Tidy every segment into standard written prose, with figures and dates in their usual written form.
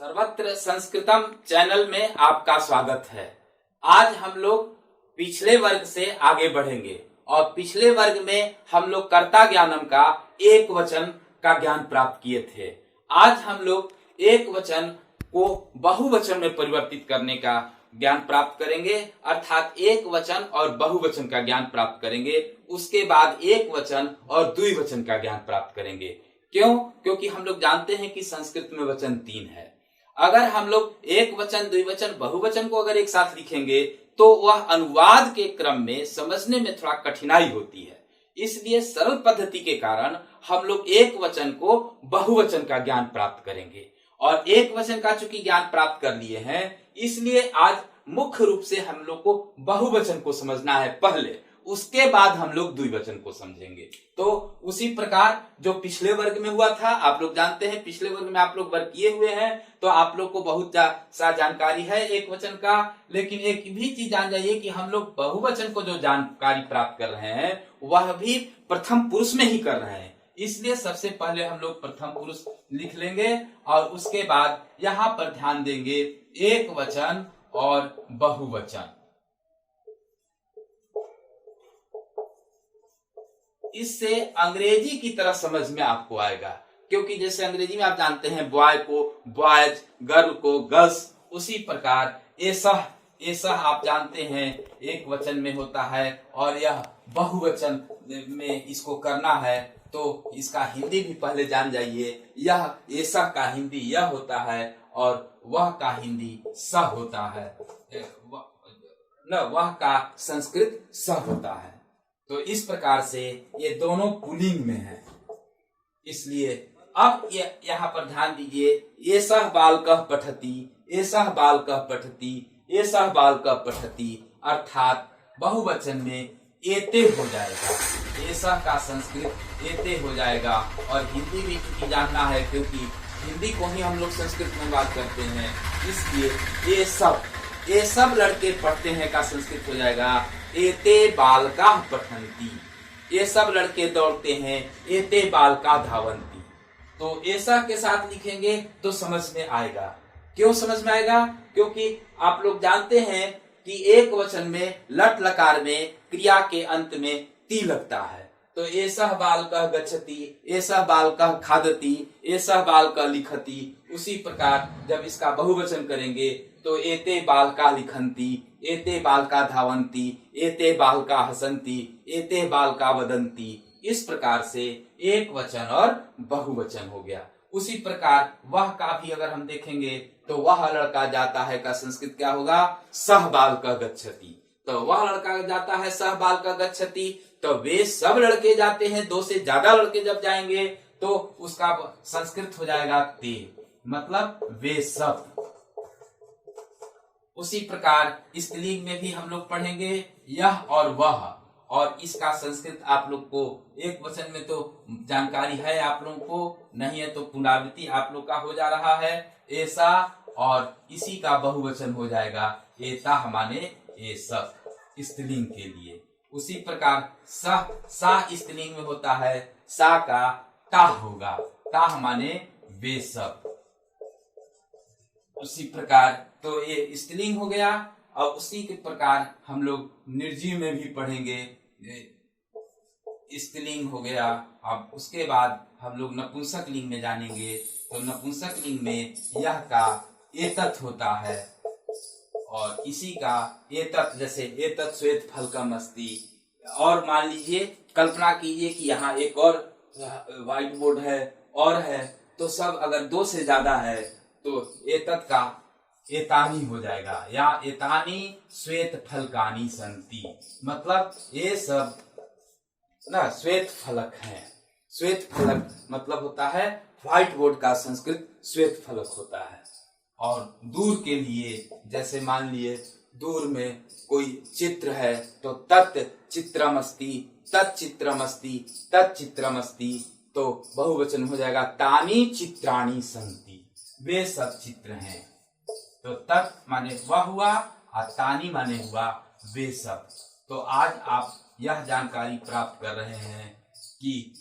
सर्वत्र संस्कृतम चैनल में आपका स्वागत है। आज हम लोग पिछले वर्ग से आगे बढ़ेंगे और पिछले वर्ग में हम लोग कर्ता ज्ञानम का एक वचन का ज्ञान प्राप्त किए थे। आज हम लोग एक वचन को बहुवचन में परिवर्तित करने का ज्ञान प्राप्त करेंगे, अर्थात एक वचन और बहुवचन का ज्ञान प्राप्त करेंगे। उसके बाद एक वचन और द्विवचन का ज्ञान प्राप्त करेंगे। क्यों? क्योंकि हम लोग जानते हैं कि संस्कृत में वचन 3 है। अगर हम लोग एक वचन, द्विवचन, बहुवचन को अगर एक साथ लिखेंगे तो वह अनुवाद के क्रम में समझने में थोड़ा कठिनाई होती है। इसलिए सरल पद्धति के कारण हम लोग एक वचन को बहुवचन का ज्ञान प्राप्त करेंगे और एक वचन का चूंकि ज्ञान प्राप्त कर लिए हैं, इसलिए आज मुख्य रूप से हम लोग को बहुवचन को समझना है पहले, उसके बाद हम लोग द्विवचन को समझेंगे। तो उसी प्रकार जो पिछले वर्ग में हुआ था, आप लोग जानते हैं पिछले वर्ग में आप लोग वर्ग किए हुए हैं, तो आप लोग को बहुत सा जानकारी है एक वचन का। लेकिन एक भी चीज जान जाइए कि हम लोग बहुवचन को जो जानकारी प्राप्त कर रहे हैं वह भी प्रथम पुरुष में ही कर रहे हैं। इसलिए सबसे पहले हम लोग प्रथम पुरुष लिख लेंगे और उसके बाद यहाँ पर ध्यान देंगे एक वचन और बहुवचन। इससे अंग्रेजी की तरह समझ में आपको आएगा, क्योंकि जैसे अंग्रेजी में आप जानते हैं बॉय को बॉयज, गर्ल को गर्ल्स, उसी प्रकार ऐसा आप जानते हैं एक वचन में होता है और यह बहुवचन में इसको करना है तो इसका हिंदी भी पहले जान जाइए। यह ऐसा का हिंदी यह होता है और वह का हिंदी स होता है, वह का संस्कृत स होता है। तो इस प्रकार से ये दोनों पुल्लिंग में है। इसलिए अब यहाँ पर ध्यान दीजिए, एषः बालकः पठति, एषः बालकः पठति, एषः बालकः पठति, अर्थात बहुवचन में एते हो जाएगा। एषः का संस्कृत एते हो जाएगा और हिंदी भी क्योंकि जानना है, क्योंकि हिंदी को ही हम लोग संस्कृत में बात करते हैं, इसलिए ये सब लड़के पढ़ते हैं का संस्कृत हो जाएगा एते बालकाः पठन्ति। ये सब लड़के दौड़ते हैं, एते बालकाः धावन्ति। तो ऐसा के साथ लिखेंगे तो समझ में आएगा। क्यों समझ में आएगा? क्योंकि आप लोग जानते हैं कि एक वचन में लट लकार में क्रिया के अंत में ती लगता है। तो एषः बालकः गच्छति, एषः बालकः खादति, एषः बालकः लिखति। उसी प्रकार जब इसका बहुवचन करेंगे तो एते बालका लिखन्ति, एते बालका धावन्ति, एते बालका हसन्ति, एते बालका वदन्ति। इस प्रकार से एक वचन और बहुवचन हो गया। उसी प्रकार वह का भी अगर हम देखेंगे तो वह लड़का जाता है का संस्कृत क्या होगा? सह बालका गच्छति। तो वह लड़का जाता है सह बालका गच्छति। तो वे सब लड़के जाते हैं, 2 से ज्यादा लड़के जब जाएंगे तो उसका संस्कृत हो जाएगा ते, मतलब वे सब। उसी प्रकार स्त्रीलिंग में भी हम लोग पढ़ेंगे यह और वह, और इसका संस्कृत आप लोग को एक वचन में तो जानकारी है आप लोगों को, नहीं है तो पुनरावृत्ति आप लोग का हो जा रहा है। ऐसा और इसी का बहुवचन हो जाएगा एता, माने ये सब स्त्रीलिंग के लिए। उसी प्रकार सा स्त्रीलिंग में होता है, सा का ता होगा, ता माने वे सब। उसी प्रकार तो ये स्त्रीलिंग हो गया। और उसी के प्रकार हम लोग निर्जीव में भी पढ़ेंगे, स्त्रीलिंग हो गया। अब उसके बाद हम लोग नपुंसक लिंग में जानेंगे। तो नपुंसक लिंग में यह का एतत् होता है और इसी का एतत्, जैसे एतत् श्वेत फलकम अस्ति। और मान लीजिए, कल्पना कीजिए कि यहाँ एक और व्हाइट बोर्ड है और है, तो सब अगर 2 से ज्यादा है तो एतत् का एतानी हो जाएगा, या एतानी श्वेत फलकानी संति, मतलब ये सब ना श्वेत फलक हैं। श्वेत फलक मतलब होता है व्हाइट बोर्ड का संस्कृत श्वेत फलक होता है। और दूर के लिए, जैसे मान लिए दूर में कोई चित्र है तो तत् चित्रमस्ति, तच्चित्रमस्ति, तच्चित्रमस्ति। तो बहुवचन हो जाएगा तानी चित्राणि संति, वे सब चित्र हैं। तो तत् माने वह हुआ और तानी माने हुआ वे सब। तो आज आप यह जानकारी प्राप्त कर रहे हैं कि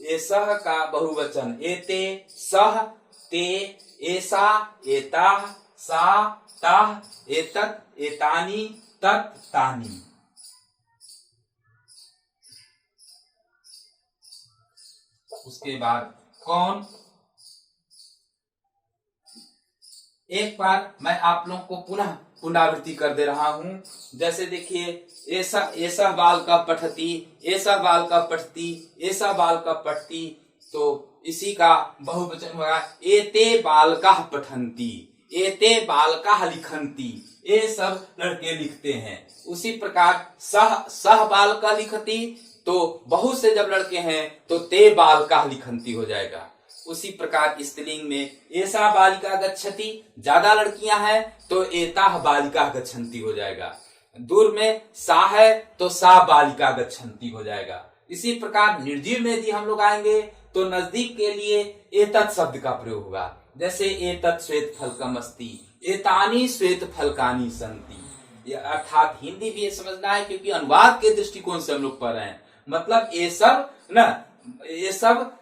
एषः का बहुवचन एते, सह ते, एसा, एताः, सा, ताः, एतत्, एतानि, तत्, तानि। उसके बाद कौन। एक बार मैं आप लोगों को पुनः पुनरावृत्ति कर दे रहा हूं। जैसे देखिए, ऐसा ऐसा बाल का पठती, ऐसा बाल का पठती, ऐसा बाल का पठती, तो इसी का बहुवचन होगा एते बालकाः पठन्ति, एते बालकाः लिखन्ति। ये सब लड़के लिखते हैं। उसी प्रकार सह बालका लिखती, तो बहुत से जब लड़के हैं तो ते बालकाः लिखन्ति हो जाएगा। उसी प्रकार स्त्रीलिंग में ऐसा बालिका गच्छति, ज्यादा लड़कियां हैं तो एताः बालिका गच्छन्ति हो जाएगा। दूर में सा है तो सा बालिका गच्छन्ति हो जाएगा। इसी प्रकार निर्जीव में यदि हम लोग आएंगे तो नजदीक के लिए एतत् शब्द का प्रयोग होगा। जैसे एतत् श्वेत फलकम अस्ति, एतानि श्वेत फलकानि सन्ति। अर्थात हिंदी भी ये समझना है, क्योंकि अनुवाद के दृष्टिकोण से हम लोग पढ़ रहे हैं। मतलब ये सब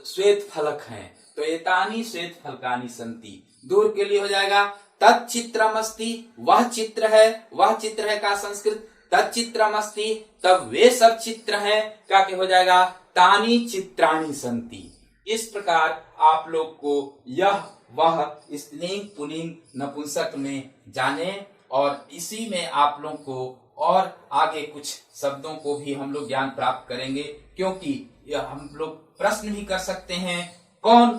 श्वेत फलक हैं, तो एतानि श्वेत फलकानि सन्ति। दूर के लिए हो जाएगा तच्चित्रमस्ति, वह चित्र है, वह चित्र है का संस्कृत तच्चित्रमस्ति। तब वे सब चित्र हैं क्या हो जाएगा तानि चित्राणि सन्ति। इस प्रकार आप लोग को यह वह स्त्रीलिंग पुल्लिंग नपुंसक में जाने, और इसी में आप लोग को और आगे कुछ शब्दों को भी हम लोग ज्ञान प्राप्त करेंगे, क्योंकि यह हम लोग प्रश्न भी कर सकते हैं कौन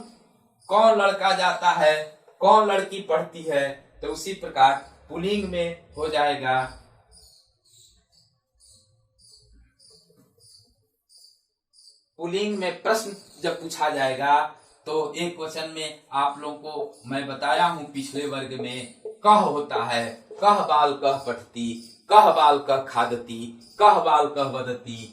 कौन लड़का जाता है, कौन लड़की पढ़ती है। तो उसी प्रकार पुल्लिंग में हो जाएगा पुल्लिंग में प्रश्न जब पूछा जाएगा तो एक वचन में आप लोगों को मैं बताया हूं पिछले वर्ग में कह होता है, कह बाल कह पठती, कह बाल कह खादती, कह बाल कह वदती।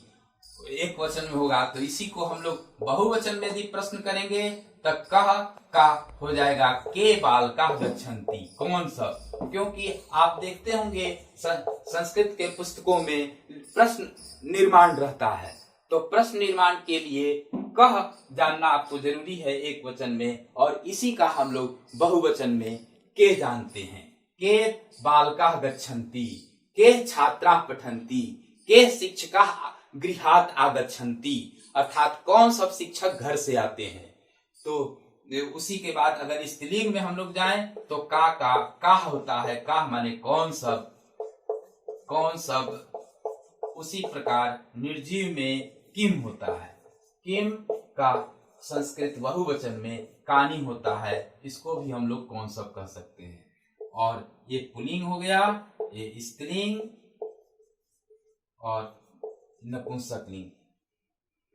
एक वचन में होगा, तो इसी को हम लोग बहुवचन में यदि प्रश्न करेंगे तब कह का हो जाएगा के बाल का गच्छन्ति, कौन सब। क्योंकि आप देखते होंगे संस्कृत के पुस्तकों में प्रश्न निर्माण रहता है, तो प्रश्न निर्माण के लिए कह जानना आपको जरूरी है एक वचन में, और इसी का हम लोग बहुवचन में के जानते हैं। के बालकाः गच्छन्ति, के छात्राः पठन्ति, के शिक्षकाः गृहात् आगच्छन्ति। अर्थात कौन सब शिक्षक घर से आते हैं। तो उसी के बाद अगर स्त्रीलिंग में हम लोग जाएं तो का होता है, का माने कौन सब। उसी प्रकार निर्जीव में किम होता है, किम का संस्कृत बहुवचन में कानी होता है। इसको भी हम लोग कौन सब कह सकते हैं। और ये पुल्लिंग हो गया, ये स्त्रीलिंग और नपुंसकलिंग।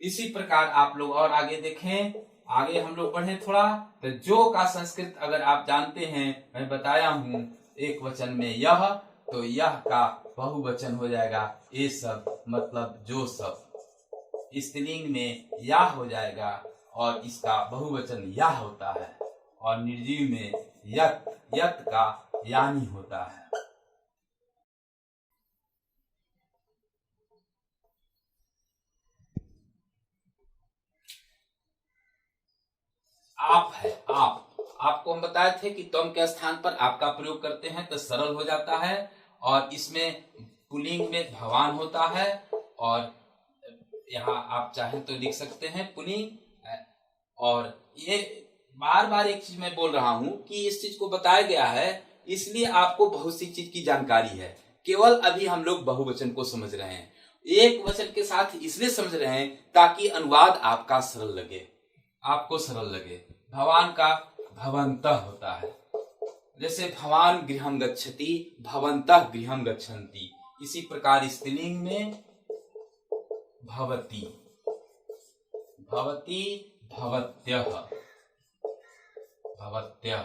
इसी प्रकार आप लोग और आगे देखें, आगे हम लोग बढ़े थोड़ा, तो जो का संस्कृत अगर आप जानते हैं, मैं बताया हूं एक वचन में यह, तो यह का बहुवचन हो जाएगा ये सब, मतलब जो सब। स्त्रीलिंग में या हो जाएगा और इसका बहुवचन या होता है, और निर्जीव में यत का यानी होता है। आप है, आपको हम बताए थे कि तुम के स्थान पर आपका प्रयोग करते हैं तो सरल हो जाता है, और इसमें पुल्लिंग में भवान होता है, और यहाँ आप चाहें तो लिख सकते हैं पुल्लिंग। और ये बार बार एक चीज मैं बोल रहा हूं कि इस चीज को बताया गया है, इसलिए आपको बहुत सी चीज की जानकारी है। केवल अभी हम लोग बहुवचन को समझ रहे हैं, एक वचन के साथ इसलिए समझ रहे हैं ताकि अनुवाद आपका सरल लगे, आपको सरल लगे। भवान का भवन्तः होता है, जैसे भवान गृहं गच्छति, भवन्तः गृहं गच्छन्ति। इसी प्रकार स्त्रीलिंग में भवति, भवति, भवत्यः, भवत्यः।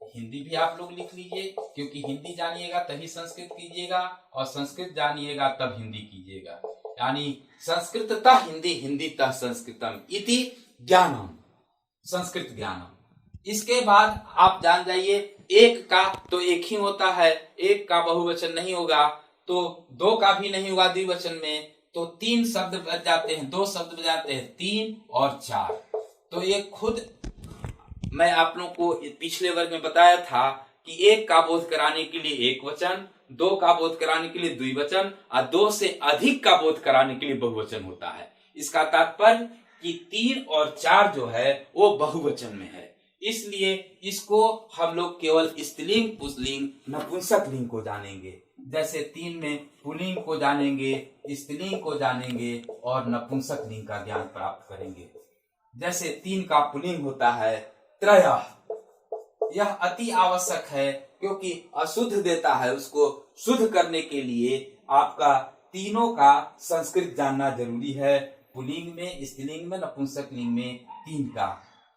हिंदी भी आप लोग लिख लीजिए, क्योंकि हिंदी जानिएगा तभी संस्कृत कीजिएगा, और संस्कृत जानिएगा तब हिंदी कीजिएगा। यानी संस्कृततः हिंदी, हिंदीतः संस्कृतम इति ज्ञानम, संस्कृत ज्ञानम। इसके बाद आप जान जाइए, एक का तो एक ही होता है, एक का बहुवचन नहीं होगा, तो दो का भी नहीं होगा द्विवचन में, तो तीन शब्द बच जाते हैं, दो शब्द बच जाते हैं, तीन और चार। तो ये खुद मैं आप लोगों को पिछले वर्ग में बताया था कि एक का बोध कराने के लिए एक वचन, दो का बोध कराने के लिए द्विवचन और दो से अधिक का बोध कराने के लिए बहुवचन होता है। इसका तात्पर्य कि 3 और 4 जो है वो बहुवचन में है, इसलिए इसको हम लोग केवल स्त्रीलिंग, पुल्लिंग, नपुंसक लिंग को जानेंगे। जैसे 3 में पुल्लिंग को जानेंगे, स्त्रीलिंग को जानेंगे और नपुंसक लिंग का ज्ञान प्राप्त करेंगे। जैसे 3 का पुल्लिंग होता है त्रयः, यह अति आवश्यक है क्योंकि अशुद्ध देता है, उसको शुद्ध करने के लिए आपका तीनों का संस्कृत जानना जरूरी है। पुल्लिंग में, स्त्रीलिंग में, नपुंसक लिंग में 3 का।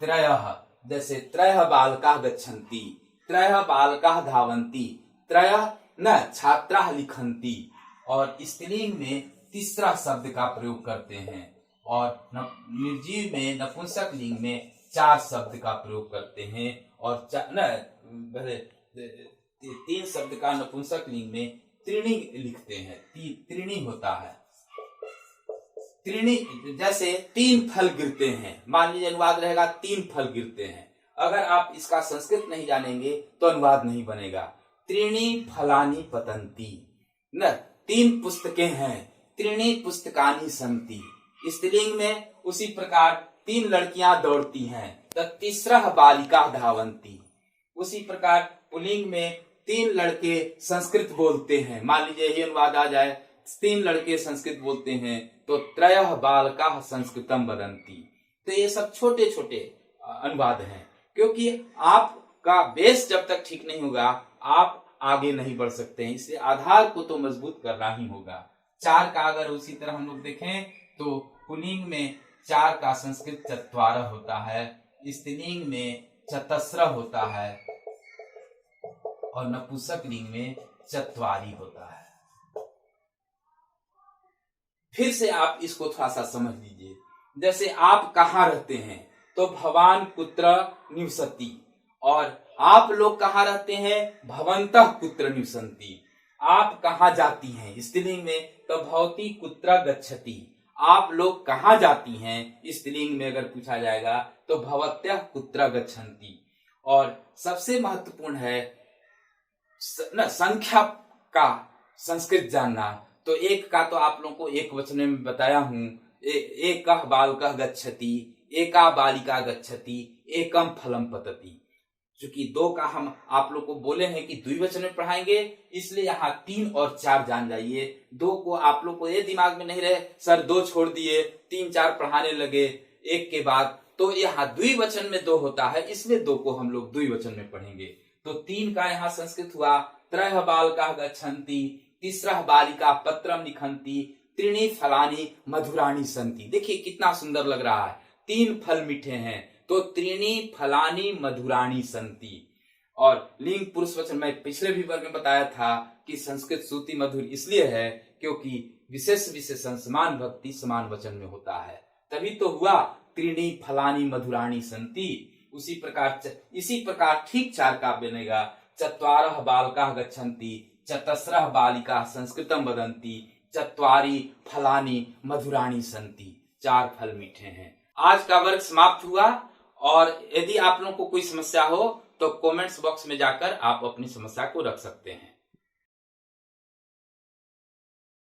त्रयः, जैसे त्रयः बालकाः गच्छन्ति, त्रयः बालकाः धावन्ति, त्रयः न छात्राः लिखन्ति। और स्त्रीलिंग में तीसरा शब्द का प्रयोग करते हैं और निर्जीव में, नपुंसक लिंग में 4 शब्द का प्रयोग करते हैं और 3 शब्द का नपुंसक लिंग में त्रीणी लिखते हैं। त्रीणी होता है त्रीणी, जैसे 3 फल गिरते हैं, मान लीजिए अनुवाद रहेगा 3 फल गिरते हैं। अगर आप इसका संस्कृत नहीं जानेंगे तो अनुवाद नहीं बनेगा। त्रीणी फलानि पतन्ति, न 3 पुस्तकें हैं, त्रीणी पुस्तकानि सन्ति। स्त्रीलिंग में उसी प्रकार 3 लड़कियां दौड़ती हैं, तीसरा बालिका धावन्ति। उसी प्रकार पुल्लिंग में 3 लड़के संस्कृत बोलते हैं, मान लीजिए यही अनुवाद आ जाए 3 लड़के संस्कृत बोलते हैं तो त्रयः बालकाः संस्कृतम वदन्ति। तो ये सब छोटे छोटे अनुवाद हैं, क्योंकि आपका बेस जब तक ठीक नहीं होगा आप आगे नहीं बढ़ सकते हैं। इसलिए आधार को तो मजबूत करना ही होगा। 4 का अगर उसी तरह हम लोग देखें तो पुल्लिंग में 4 का संस्कृत चत्वारः होता है, स्त्रीलिंग में चतस्रः होता है और नपुंसक लिंग में चत्वारि होता है। फिर से आप इसको थोड़ा सा समझ लीजिए। जैसे आप कहाँ रहते हैं तो भवान कुत्र निवसति, और आप लोग कहाँ रहते हैं, भवन्तः कुत्र निवसन्ति। आप कहाँ जाती हैं स्त्रीलिंग में तो भवती कुत्र गच्छति। आप लोग कहाँ जाती हैं स्त्रीलिंग में अगर पूछा जाएगा तो भवत्यः कुत्र गच्छन्ति। और सबसे महत्वपूर्ण है संख्या का संस्कृत जानना। तो 1 का तो आप लोगों को एक वचन में बताया हूं, एकः बालकः गच्छति, एका बालिका गच्छति, एकम फलम पतति। चूंकि 2 का हम आप लोग को बोले हैं कि द्विवचन में पढ़ाएंगे, इसलिए यहाँ 3 और 4 जान जाइए। 2 को आप लोग को ये दिमाग में नहीं रहे सर 2 छोड़ दिए 3 4 पढ़ाने लगे एक के बाद, तो यहाँ द्विवचन में 2 होता है, इसलिए 2 को हम लोग द्विवचन में पढ़ेंगे। तो 3 का यहाँ संस्कृत हुआ त्रयः बालकाः गच्छन्ति, तीसरा बालिका पत्रम लिखन्ति, त्रीणि फलानि मधुराणि सन्ति। देखिए कितना सुंदर लग रहा है, 3 फल मीठे हैं तो त्रीणि फलानि मधुराणि सन्ति। और लिंग पुरुष वचन मैं पिछले भी वर्ग में बताया था कि संस्कृत श्रुति मधुर इसलिए है क्योंकि विशेष विशेषण समान भक्ति समान वचन में होता है, तभी तो हुआ त्रीणि फलानि मधुराणि सन्ति। इसी प्रकार ठीक 4 का बनेगा चत्वारः बालकाः गच्छन्ति, चतस्रः बालिकाः संस्कृतम वदन्ति, चत्वारि फलानि मधुराणि सन्ति। 4 फल मीठे हैं। आज का वर्ग समाप्त हुआ और यदि आप लोगों को कोई समस्या हो तो कमेंट्स बॉक्स में जाकर आप अपनी समस्या को रख सकते हैं।